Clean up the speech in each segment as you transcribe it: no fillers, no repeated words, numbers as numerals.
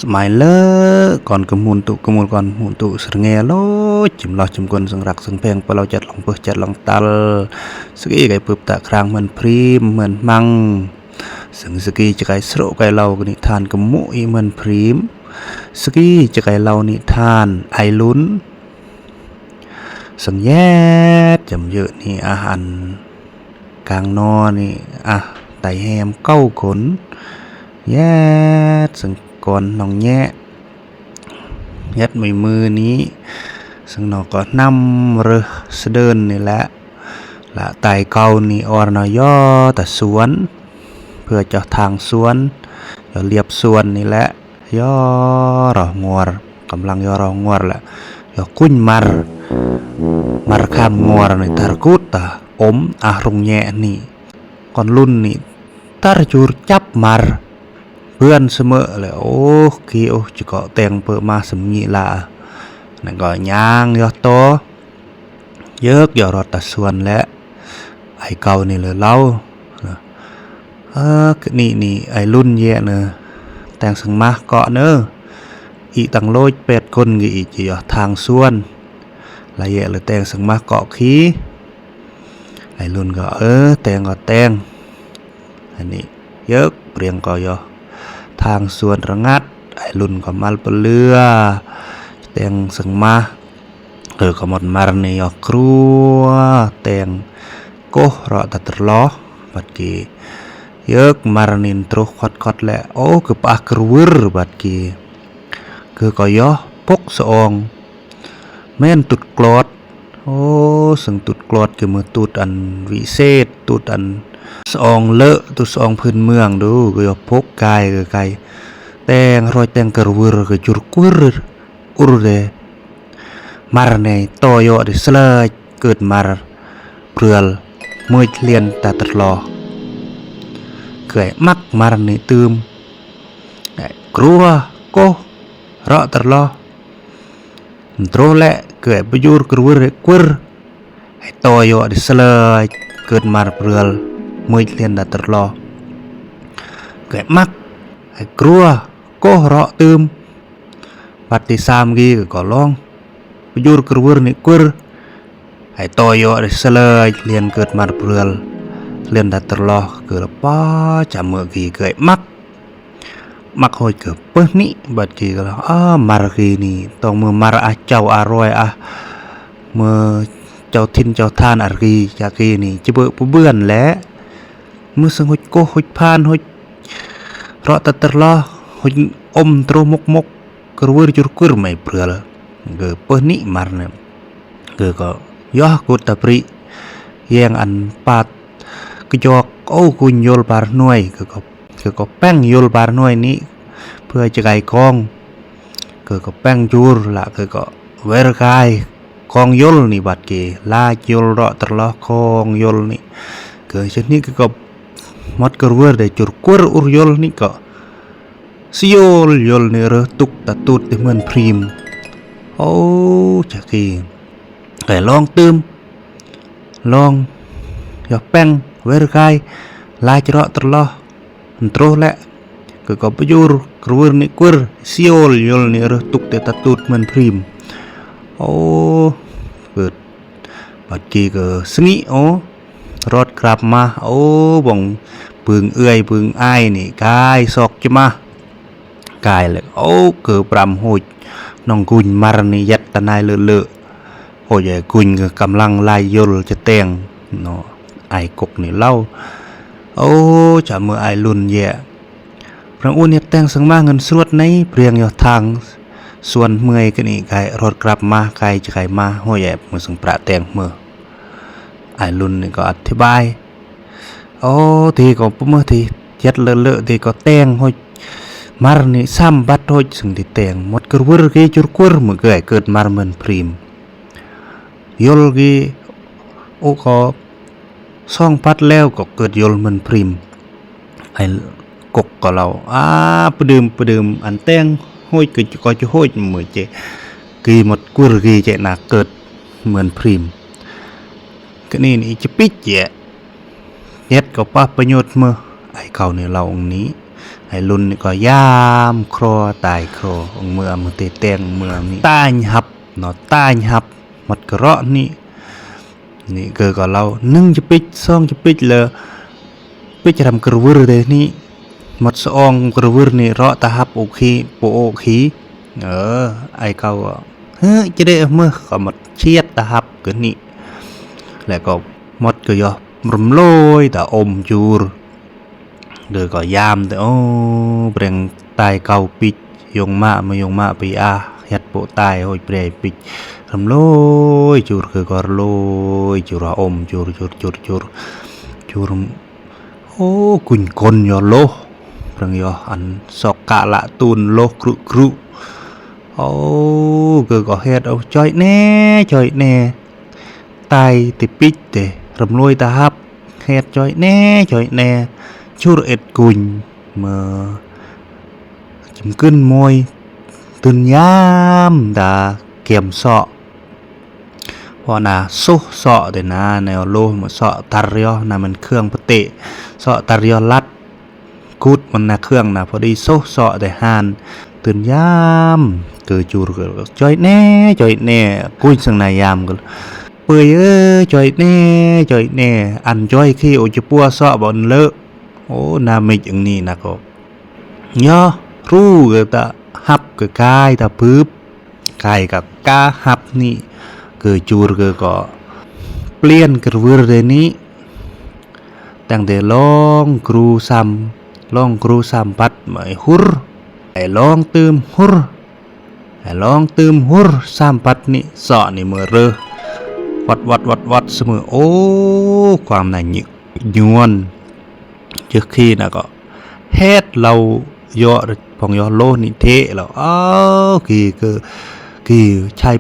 สมัยเลก่อนกมูลตุกมูลก่อนมูลตุสงเงโลจิมลอจิมกวนสังรักสังเพงปเราจัดลองเปิดจัดลองตัลสกีไก่ปืบตะครางเหมือนพรีมเหมือนมังสังสกีจะไก่สโรไก่เรานิทานกมุอีเหมือนพรีมสกีจะไก่เรานิทานไอลุ้นสังแย่จำเยอะนี่อาหารกลางนอนี่ไตแฮมเก้าขนแย่สังก่อนน้องแย่ยัดมือนี้สังนอก็นำเรือเสดินนี่แหละละไตเก่านี่อรนอย่อแต่สวนเพื่อจะทางสวนจะเรียบสวนนี่แหละย่อรองวรกำลังย่อรองวรแหละย่อกุ้นมารข้ามงวรนี่ตากุตตารงแย่นี่ก่อนรุ่นนี่ตาจูรจับมารเพื่อนเสมอเลยโอ้กี่โอ้จะเกาะแตงเปิดมาสมญีละนั่นก็ย่างยอโตเยอะยอรอตัดส่วนและไอเก่านี่เลยเล่านี่ไอรุ่นเยอะเนอะแตงสังมาเกาะเนอะอีตังโลยเป็ดคนกี่อีจีทางส่วนละเยอะเลยแตงสังมาเกาะขี้ไอรุ่นก็แตงก็แตงอันนี้เยอะเปลี่ยงก็ยอทางส่วนระงัดไอรุ่นก็มาเปลือแตงสังมาก็หมดมารนี่ครัวแตงโกรอตัดล้อบัดกี้เยอะมารนินตรุขดแหละโอ้คือปากกระวืรบัดกี้คือก็ย่อพกสองแม่นตุดกลอดโอ้สังตุดกลอดคือมือตุดอันวิเศษตุดอันสองเลอะตุสองพื้นเมืองดูก็ยกพกกายก็ไกแตงรอยแตงกระวืรก็จุรกุรอุรเดมารในโตโยดิสเลเกิดมารเปลือมวยเลียนตาตลอเกยมักมารในตืมกลัวโกรอตลอโตเละเกยประยุรกระวืรกุรโตโยดิสเลเกิดมารเปลือมวยเลียนตาตลอเกยมักกลัวโกรอตืมปฏิสามกีก็ลองประยุรกระวืรนี่กุรโตโยดิสเลเลียนเกิดมารเปลือเลียนตาตลอเกิดป้าจำเมื่อกี้เกยมักหอยเกิดเปิ้ลนี่บัดกี้ก็แล้วมารกีนี่ต้องมือมารเจ้าอร่อยมือเจ้าทินเจ้าทานอารีจากกีนี่จะเบื่อและมือสังหอยโกหอยพานหอยรอตาตลอหอยตรมกกระวืรจุรกุรไม่เปลือเกิดเปิ้ลนี่มารเนี่ยเกิดก็ย่อกุตปริแยงอันปาดกจอกโอ้กุญโยลบาร์หน่วยก็แป้งโยลบาร์หน่วยนี้เพื่อจะไก่กองก็แป้งจูรละก็เวรกายกองโยลนี่บัดเกลาโยลรอตลอคองโยลนี่เช่นนี้ก็มัดกระเวรได้จุรกุรอุรโยลนี่ก็สิโยลนี่เรือตุกตะตุดเหมือนพรีมโอ้จากกีแต่ลองตืมลองยาแป้งเวรกายลายจระตลอโตแหละก็ประยุรกระวืรนี่กุรซิโอลยลนี่เรือตุกเตตตุดเหมือนพรีมโอ้เกิดปัจจีก็สงิโอ้รถกลับมาโอ้บ่งปึงปึงไอนี่กายซอกจะมากายเลยโอ้เกิดปรำหุยน้องกุญมารนี่ยัดตะนายเลอะโอ้ยกุญก็กำลังลายยลจะแต่งเนาะไอกกนี่เล่าโอ้จะเมื่อไอลุนแย่พระอุ้นเนี่ยแต่งสังมาเงินสวดในเปรียงอยู่ทางส่วนเมื่อยกันนี่ไก่รถกลับมาไก่จะไก่มาห้อยแย่มือสังประแต่งเมื่อไอลุนนี่ก็อธิบายโอ้ทีก็ปุ๊บเมื่อทียัดเลอะทีก็แต่งห้อยมารนี่ซ้ำบัดห้อยสังที่แต่งหมดกระวืรกีจุรกุรเมื่อเกิดมารเหมือนพรีมยลกีโอ้ก็ซ่องพัดแล้วก็เกิดโยลมันพริมไอ้กกก็เราประดืมอันแตงห้อยก็จะห้อยเหมือนเจกีหมดกุรกีเจน่ะเกิดเหมือนพริมก็นี่จะปิดเจเย็ดก็ป้าประโยชน์เมื่อไอ้เขาเนี่ยเราองนี้ ให้รุ่นนี่ก็ยามครอตายครอเมื่อมือเตแตงเมื่อนี้ตายหับเนาะตายหับหมดกระเราะนี่เกิดก็เรา1จะปิด2จะปิดเลยปิดจะทำกระวือเดนี่หมด2กระวือนี่เราะตาหับโอเคโปโอขีไอเขาจะได้เมื่อก็หมดเชียดตาหับกันนี่แล้วก็หมดก็ยอมรมลอยแต่อมจูรเดือก็ยามแต่เปล่งตายเก่าปิดยงมาไม่ยงมาไปยัดโปตายโอยเปรย์ปิดรมลอยจูรคือก็ลอยจูรอมจูรกุญกลยอโลเปล่งยออันสอกกะละตูนโลครุเกิดก็เฮ็ดเอาจ่อยแน่ตายติปิดเตรำรวยตาฮับเฮ็ดจ่อยแน่ชูรเอ็ดกุญเมื่อจิ้มขึ้นมวยตื่นยามดาเก็มเสาะพอน่ะซุเสาะเดนะแนวโลเหมือนเสาะตาเรียวน่ะมันเครื่องปฏิเสาะตาเรียวลัดกูดมันน่ะเครื่องน่ะพอดีซุเสาะได้หานตื่นยามเกิดจูรจ่อยแน่กุญสังนายามก็เปื่อยจ่อยแน่อันจ่อยขี้โอจะปัวเสาะบนเลอะนาไม่อย่างนี้นะก็ย่อรู้ก็ตาฮับก็กายตาพึบกายกับกาฮับนี่เกิดจูรก็เปลี่ยนกระวือเรนี้ตั้งแต่ลองครูซ้ำปัดไม่หุรไอ้ลองตืมหุรซ้ำปัดนี่เสาะนี่เมื่อเรอวัดเสมอความน่าหยิกยวนtrước khi là có hết lâu do phòng do lô nị thế là kỳ chai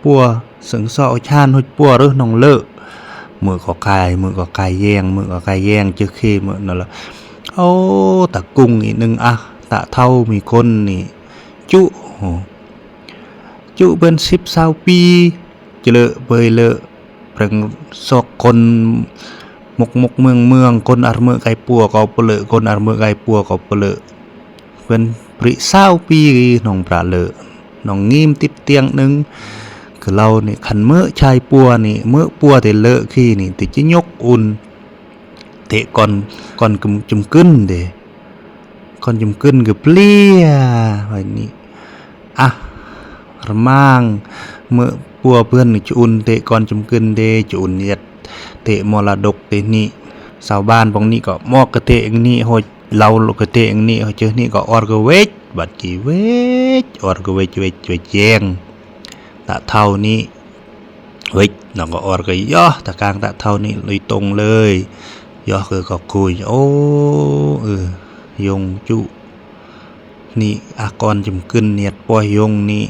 pua sừng sọ chan hôi pua rớt nòng lợ mưa có cài giang trước khi mưa nó là ta cung ý nâng ta thâu mì con nị chú bên ship sao pi chợ lợ bơi lợ rằng sọ con mụcเมืองคนอาร์เมอร์ไก่ปัวก็เปลือคนอาร์เมอร์ไก่ปัวก็เปลือเป็นปริเศร้าปีน้องปลาเลอน้องงิมติดเตียงนึงคือเราเนี่ยขันเมื่อชายปัวนี่เมื่อปัวแต่เลอะขี้นี่ติจะยกอุ่นเตะก่อนจุ่มขึ้นเดก่อนจุ่มขึ้นก็เปลี่ยแบบนี้ระมังเมื่อปัวเพื่อนนี่จุ่นเตะก่อนจุ่มขึ้นเดจุ่นเย็ดเตะมรดกเตะนี่ชาวบ้านบางนี้ก็มอกกระเตะอย่างนี้หอยเรากระเตะอย่างนี้หอยเจอนี่ก็ออร์กเวชบัดกี่เวชออร์กเวชแจงตะเท่านี้เวชเราก็ออร์กย่อตะกลางตะเท่านี้เลยตรงเลยย่อคือก็คุยยงจุนี่อากรจำขึ้นเนียดปล่อยยงนี่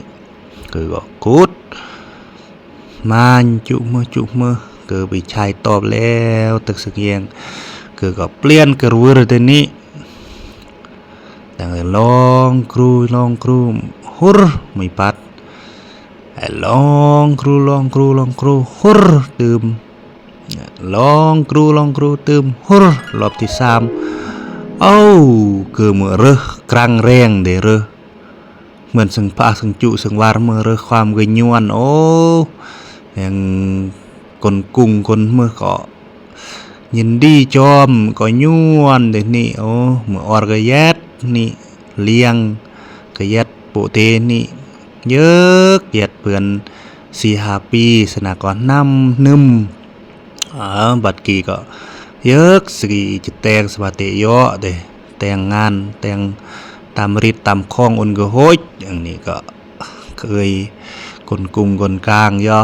คือก็กูดมันจุเมื่อเกิดไปชายตอบแล้วตึกสักแยงเกิดก็เปลี่ยนกระวือเดนี้แต่ลองครูหุรไม่ปัดลองครูหุรตื่มลองครูตื่มหุรรอบที่3เกิดเมื่อเกลางแรงเดเหมือนสังพาสังจุสังวารเมื่อความกระยวนยังคนกุ้งคนเมื่อก็ยินดีจอมก็ยวนเดี๋ยวนี้เมื่อออร์กยัดนี่เลี้ยงกยัดโปเตนี่เยอะเกียดเพื่อน4-5 ปีสนากรน้ำนึ่มบัดกี้ก็เยอะสิจะแต่งสวัสดิ์เยอะเดแต่งงานแต่งตามริดตามคล้องอุ่นก็โหยอย่างนี้ก็เคยคนกุ้งคนกลางย่อ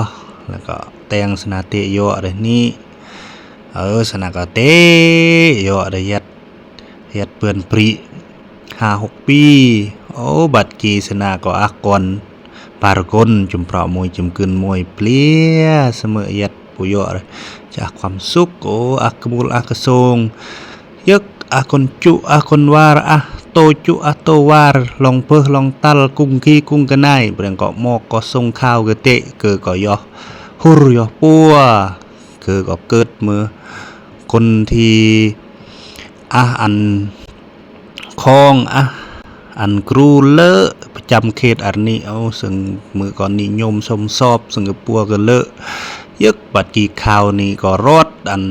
แล้วก็แต่งสนาเตะโยอะไรนี่สนากเตะโยอะไรยัดเปื่อนปรี5-6 ปีบัดกีสนาก็อักกอนปารกลจุ่มเปล่ามวยจุ่มกึนมวยเปลี่ยเสมอยัดปุโยจากความสุขอักมูลอักทรงยึกอักคนจุอักคนวาระโตจุอัโตวารลองเพิลองตัลกุ้งขี้กุ้งกันได้เปลี่ยนก็มอกก็ทรงข้าวกเตะเกิดก็ยอหุรยอปัวเกิดก็เกิดมือคนที่ อันคองอันกรูเลอะประจำเขตอันนี้เอาซึ่งมือก่อนนิยมชมชอบซึ่งกับปัวก็เลอะยึกบัดกีข่าวนี่ก็รอดอัน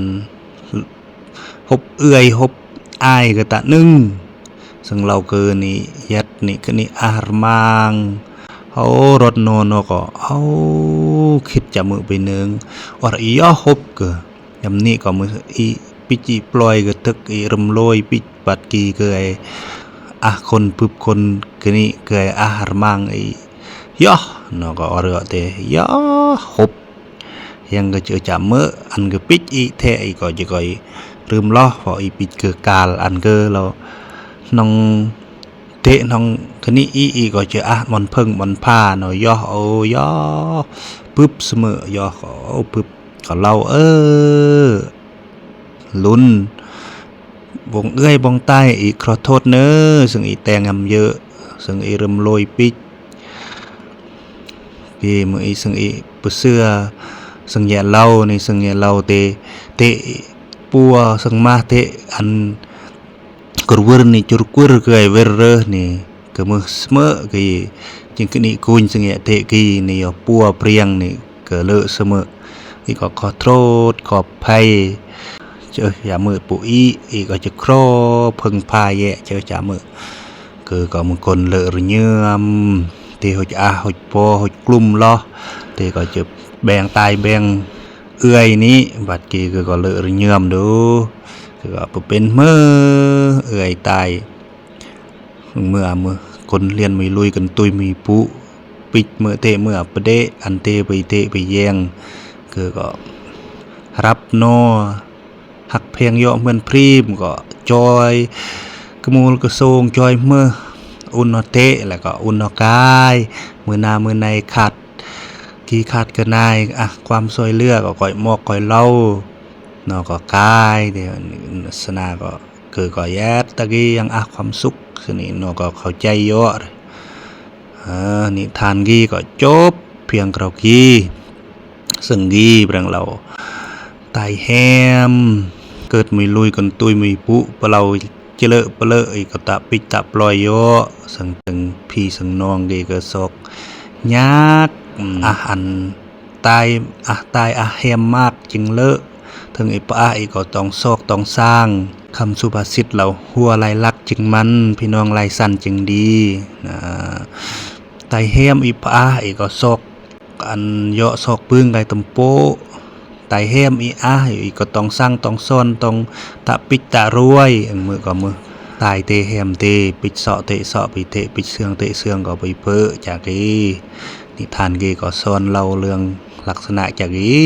หบหบอายก็ตะนึ่งซึ่งเราเกินนี่ยัดนี่ก็นี่อารมางเอารถโนก็เอาคิดจะมือไปหนึ่งว่าอีย่อหบก็ยำนี้ก็มืออีปิจิปล่อยก็ตึกอีรำลอยปิจบัดกีเกยคนปึบคนก็นี่เกยอารมางอีย่อnóก็อร่อยแต่ย่อหบยังก็เจอจำเมื่ออันก็ปิดอีเทอีก็จะก็ลืมล้อพออีปิดเกือกาลอันก็เราน้องเทน้องคนี้อีก็จะมันเพิ่งมันผ้าเนาะย่อโอ้ย่อปึ๊บเสมอย่อโอ้ปึ๊บก็เราลุ้นวงบงใต้อีขอโทษเนอซึ่งอีแตงงำเยอะซึ่งอีเริ่มโรยปิดพี่มืออีซึ่งอีปเสื้อซึ่งแย่เล่าในซึ่งแย่เล่าเตปัวซึ่งมาเตอันกระวืนี่จุรกุรเกยเวรนี่ก็มือเสมอกี่จึงก็นี่กุญซึ่งแย่เตกี่นี่ปัวเปรียงนี่ก็เลอะเสมออีก็ขอโทษขอบภัยเจออย่ามือปุ๋ยอีก็จะครอพึงพายแย่เจอจ่ามือคือก็มึงคนเลอะเยื่อมที่เขาจะเขาพอเขากลุ่มล้อที่ก็จะแบ่งตายแบ่งนี้บัดกี้ก็เลอะเยื่อมดูคือก็เป็นเมื่อตายเมื่อคนเรียนไม่ลุยกันตุยมีปุปิดเมื่อเตะเมื่อประเดะอันเตะไปแยงคือก็รับนอหักเพียงย่อเหมือนพรีมก็จอยกมูลกระทรวงจอยเมื่ออุณเตะแล้วก็อุณกายมือในขาดกันนายความซอยเลือกก็ก่อยหมอกก่อยเล่านอก็กายเดี๋ยวสนาก็คือก็แย่ตะกี้ยังความสุขสนินอก็เข้าใจเยอะนิทานกี้ก็จบเพียงคราวกี้ซึ่งกี้เรื่องเราตายแฮมเกิดมีลุยกันตุยมีปุเปล่าเจเลอะอีกตะปิตะปล่อยเยอะสังตึงพี่สังนองกี้ก็ซอกยากอันตายแฮมมากจึงเลอะถึงไอ้ป้าอีก็ต้องซอกต้องสร้างคำสุภาษิตเราหัวลายลักจึงมันพี่น้องลายสั้นจึงดีนะตายแฮมอีป้าอีก็ซอกอันเยาะซอกปึ้งไก่ตำโปตายแฮมอีก็ต้องสร้างต้องซ่อนต้องตะปิดตะรวยมือก็มือตายเตแฮมเตปิดเสาะเตะเสาะไปเตะปิดเสืองเตะเสืองก็ไปเพ้อจากนี้นิทานกีก็ซ่อนเล่าเรื่องลักษณะจากนี้